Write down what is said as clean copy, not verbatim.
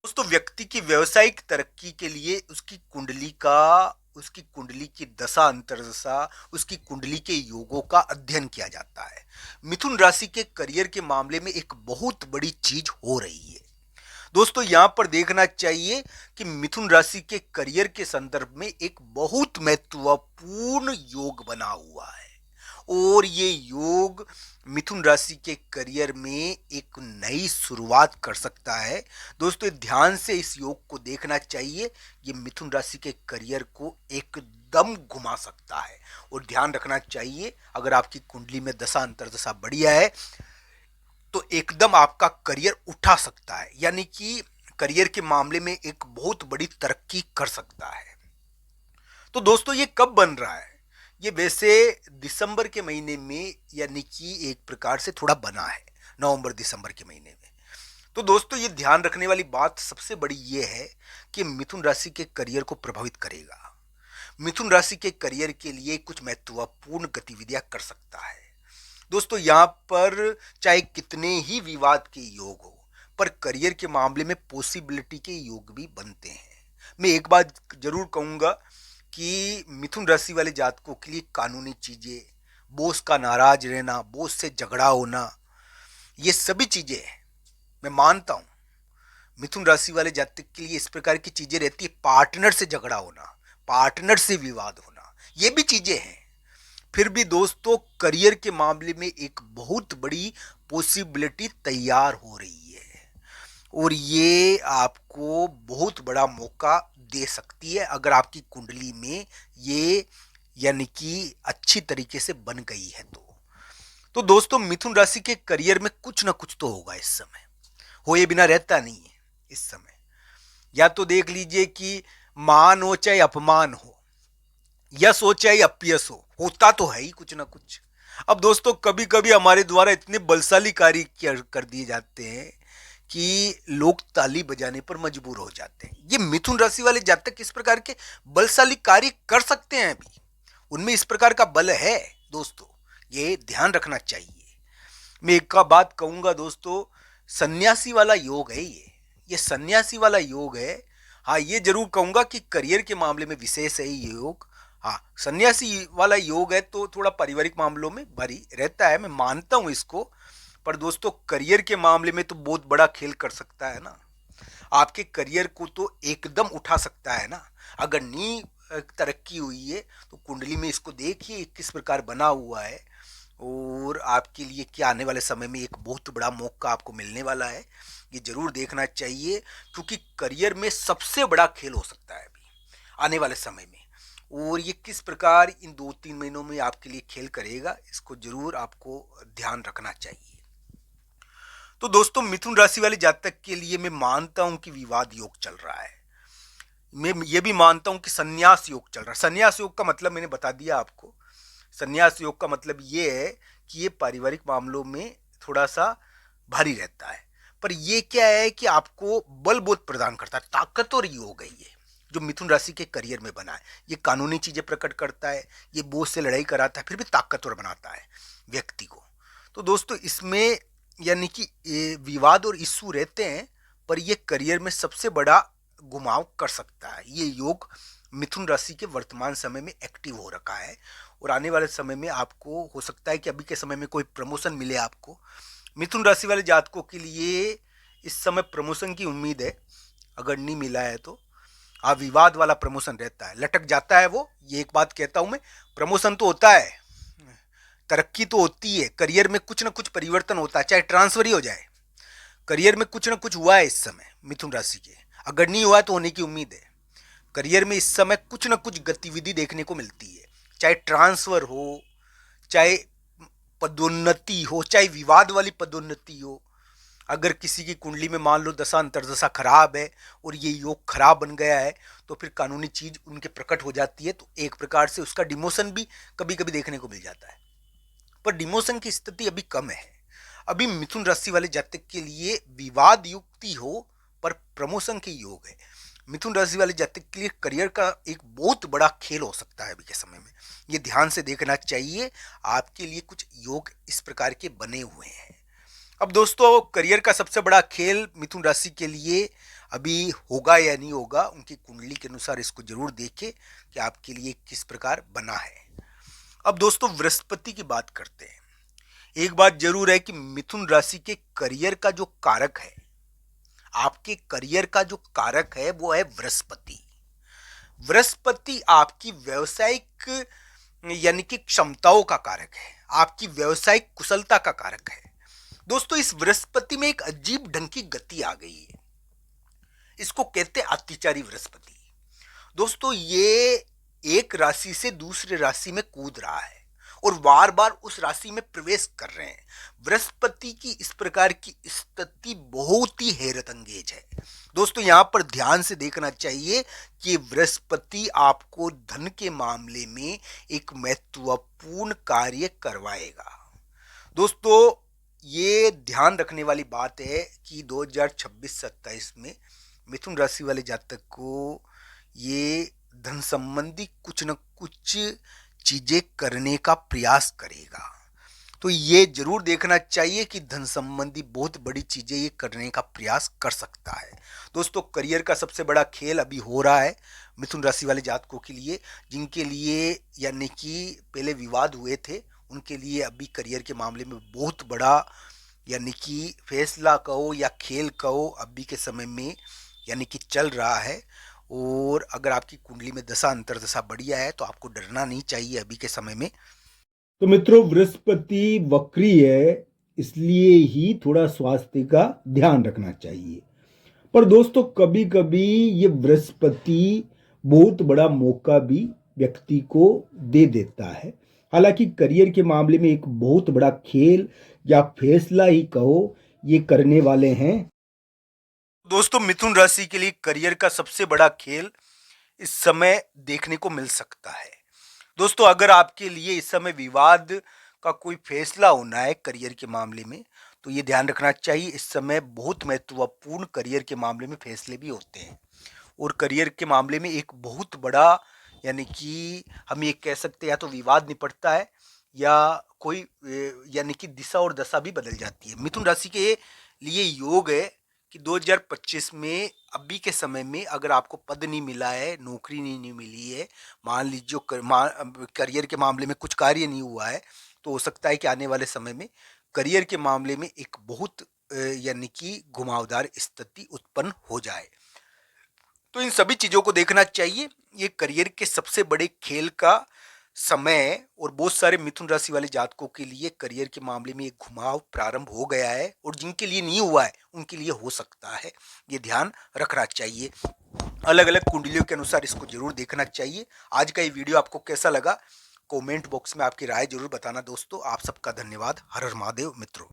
दोस्तों व्यक्ति की व्यावसायिक तरक्की के लिए उसकी कुंडली की दशा अंतर्दशा, उसकी कुंडली के योगों का अध्ययन किया जाता है। मिथुन राशि के करियर के मामले में एक बहुत बड़ी चीज हो रही है। दोस्तों यहां पर देखना चाहिए कि मिथुन राशि के करियर के संदर्भ में एक बहुत महत्वपूर्ण योग बना हुआ है और ये योग मिथुन राशि के करियर में एक नई शुरुआत कर सकता है। दोस्तों ध्यान से इस योग को देखना चाहिए। ये मिथुन राशि के करियर को एकदम घुमा सकता है और ध्यान रखना चाहिए अगर आपकी कुंडली में दशा अंतर्दशा बढ़िया है तो एकदम आपका करियर उठा सकता है, यानी कि करियर के मामले में एक बहुत बड़ी तरक्की कर सकता है। तो दोस्तों ये कब बन रहा है? ये वैसे दिसंबर के महीने में, यानी कि एक प्रकार से थोड़ा बना है, नवंबर दिसंबर के महीने में। तो दोस्तों ये ध्यान रखने वाली बात सबसे बड़ी ये है कि मिथुन राशि के करियर को प्रभावित करेगा। मिथुन राशि के करियर के लिए कुछ महत्वपूर्ण गतिविधियां कर सकता है। दोस्तों यहाँ पर चाहे कितने ही विवाद के योग हो, पर करियर के मामले में पॉसिबिलिटी के योग भी बनते हैं। मैं एक बात जरूर कहूंगा कि मिथुन राशि वाले जातकों के लिए कानूनी चीजें, बॉस का नाराज रहना, बॉस से झगड़ा होना, ये सभी चीजें हैं, मैं मानता हूं। मिथुन राशि वाले जातक के लिए इस प्रकार की चीजें रहती है, पार्टनर से झगड़ा होना, पार्टनर से विवाद होना, ये भी चीजें हैं। फिर भी दोस्तों करियर के मामले में एक बहुत बड़ी पॉसिबिलिटी तैयार हो रही है और ये आपको बहुत बड़ा मौका दे सकती है अगर आपकी कुंडली में ये, यानी कि अच्छी तरीके से बन गई है तो दोस्तों मिथुन राशि के करियर में कुछ ना कुछ तो होगा इस समय, होए बिना रहता नहीं है इस समय। या तो देख लीजिए कि मान हो चाहे अपमान हो, यश हो चाहे अपयश हो, होता तो है ही कुछ ना कुछ। अब दोस्तों कभी कभी हमारे द्वारा इतने बलशाली कार्य कर दिए जाते हैं कि लोग ताली बजाने पर मजबूर हो जाते हैं। ये मिथुन राशि वाले जातक इस प्रकार के बलशाली कार्य कर सकते हैं, अभी उनमें इस प्रकार का बल है दोस्तों, ये ध्यान रखना चाहिए। मैं एक का बात कहूंगा दोस्तों, सन्यासी वाला योग है ये सन्यासी वाला योग है। हाँ ये जरूर कहूंगा कि करियर के मामले में विशेष है ये योग। हाँ सन्यासी वाला योग है तो थोड़ा पारिवारिक मामलों में भारी रहता है, मैं मानता हूं इसको। पर दोस्तों करियर के मामले में तो बहुत बड़ा खेल कर सकता है ना, आपके करियर को तो एकदम उठा सकता है ना। अगर नी तरक्की हुई है तो कुंडली में इसको देखिए किस प्रकार बना हुआ है और आपके लिए क्या आने वाले समय में एक बहुत बड़ा मौका आपको मिलने वाला है, ये जरूर देखना चाहिए। क्योंकि करियर में सबसे बड़ा खेल हो सकता है अभी आने वाले समय में, और ये किस प्रकार इन 2-3 महीनों में आपके लिए खेल करेगा इसको जरूर आपको ध्यान रखना चाहिए। तो दोस्तों मिथुन राशि वाले जातक के लिए मैं मानता हूं कि विवाद योग चल रहा है। मैं ये भी मानता हूं कि संन्यास योग चल रहा है। संन्यास योग का मतलब मैंने बता दिया आपको। संन्यास योग का मतलब ये है कि ये पारिवारिक मामलों में थोड़ा सा भारी रहता है, पर ये क्या है कि आपको बल बोध प्रदान करता है, ताकतवर योग है ये जो मिथुन राशि के करियर में बना है। ये कानूनी चीजें प्रकट करता है, ये बोझ से लड़ाई कराता है, फिर भी ताकतवर बनाता है व्यक्ति को। तो दोस्तों इसमें यानी कि ये विवाद और इश्यू रहते हैं, पर ये करियर में सबसे बड़ा घुमाव कर सकता है। ये योग मिथुन राशि के वर्तमान समय में एक्टिव हो रखा है और आने वाले समय में आपको हो सकता है कि अभी के समय में कोई प्रमोशन मिले आपको। मिथुन राशि वाले जातकों के लिए इस समय प्रमोशन की उम्मीद है, अगर नहीं मिला है तो। हाँ विवाद वाला प्रमोशन रहता है, लटक जाता है वो, ये एक बात कहता हूं मैं। प्रमोशन तो होता है, तरक्की तो होती है, करियर में कुछ ना कुछ परिवर्तन होता है, चाहे ट्रांसफर ही हो जाए। करियर में कुछ ना कुछ हुआ है इस समय मिथुन राशि के, अगर नहीं हुआ है तो होने की उम्मीद है। करियर में इस समय कुछ ना कुछ गतिविधि देखने को मिलती है, चाहे ट्रांसफर हो, चाहे पदोन्नति हो, चाहे विवाद वाली पदोन्नति हो। अगर किसी की कुंडली में मान लो दशा अंतर्दशा खराब है और ये योग खराब बन गया है तो फिर कानूनी चीज उनके प्रकट हो जाती है, तो एक प्रकार से उसका डिमोशन भी कभी कभी देखने को मिल जाता है। पर डिमोशन की स्थिति अभी कम है। अभी मिथुन राशि वाले जातक के लिए विवाद युक्ति हो पर प्रमोशन के योग है। मिथुन राशि वाले जातक के लिए करियर का एक बहुत बड़ा खेल हो सकता है अभी के समय में, ये ध्यान से देखना चाहिए। आपके लिए कुछ योग इस प्रकार के बने हुए हैं। अब दोस्तों करियर का सबसे बड़ा खेल मिथुन राशि के लिए अभी होगा या नहीं होगा, उनकी कुंडली के अनुसार इसको जरूर देखें कि आपके लिए किस प्रकार बना है। अब दोस्तों बृहस्पति की बात करते हैं। एक बात जरूर है कि मिथुन राशि के करियर का जो कारक है, आपके करियर का जो कारक है वो है बृहस्पति। बृहस्पति आपकी व्यावसायिक यानी कि क्षमताओं का कारक है, आपकी व्यावसायिक कुशलता का कारक है। दोस्तों इस बृहस्पति में एक अजीब ढंग की गति आ गई है, इसको कहते हैं अतिचारी बृहस्पति। दोस्तों ये एक राशि से दूसरे राशि में कूद रहा है और बार बार उस राशि में प्रवेश कर रहे हैं। बृहस्पति की इस प्रकार की स्थिति बहुत ही हैरत अंगेज है। दोस्तों यहां पर ध्यान से देखना चाहिए कि बृहस्पति आपको धन के मामले में एक महत्वपूर्ण कार्य करवाएगा। दोस्तों ये ध्यान रखने वाली बात है कि 2026-27 में मिथुन राशि वाले जातक को ये धन संबंधी कुछ न कुछ चीजें करने का प्रयास करेगा। तो ये जरूर देखना चाहिए कि धन संबंधी बहुत बड़ी चीजें ये करने का प्रयास कर सकता है। दोस्तों करियर का सबसे बड़ा खेल अभी हो रहा है मिथुन राशि वाले जातकों के लिए, जिनके लिए यानी कि पहले विवाद हुए थे, उनके लिए अभी करियर के मामले में बहुत बड़ा यानी कि फैसला कहो या खेल कहो अभी के समय में यानी कि चल रहा है। और अगर आपकी कुंडली में दशा अंतर्दशा बढ़िया है तो आपको डरना नहीं चाहिए अभी के समय में। तो मित्रों बृहस्पति वक्री है, इसलिए ही थोड़ा स्वास्थ्य का ध्यान रखना चाहिए। पर दोस्तों कभी कभी ये बृहस्पति बहुत बड़ा मौका भी व्यक्ति को दे देता है। हालांकि करियर के मामले में एक बहुत बड़ा खेल या फैसला ही कहो ये करने वाले हैं। दोस्तों मिथुन राशि के लिए करियर का सबसे बड़ा खेल इस समय देखने को मिल सकता है। दोस्तों अगर आपके लिए इस समय विवाद का कोई फैसला होना है करियर के मामले में, तो ये ध्यान रखना चाहिए इस समय बहुत महत्वपूर्ण करियर के मामले में फैसले भी होते हैं। और करियर के मामले में एक बहुत बड़ा यानी कि हम ये कह सकते हैं या तो विवाद निपटता है या कोई यानी कि दिशा और दशा भी बदल जाती है। मिथुन राशि के लिए योग है कि 2025 में अभी के समय में अगर आपको पद नहीं मिला है, नौकरी नहीं मिली है, मान लीजिए करियर के मामले में कुछ कार्य नहीं हुआ है, तो हो सकता है कि आने वाले समय में करियर के मामले में एक बहुत यानी कि घुमावदार स्थिति उत्पन्न हो जाए। तो इन सभी चीजों को देखना चाहिए। ये करियर के सबसे बड़े खेल का समय है और बहुत सारे मिथुन राशि वाले जातकों के लिए करियर के मामले में एक घुमाव प्रारंभ हो गया है और जिनके लिए नहीं हुआ है उनके लिए हो सकता है। ये ध्यान रखना चाहिए। अलग अलग कुंडलियों के अनुसार इसको जरूर देखना चाहिए। आज का ये वीडियो आपको कैसा लगा कमेंट बॉक्स में आपकी राय जरूर बताना। दोस्तों आप सबका धन्यवाद। हर हर महादेव मित्रों।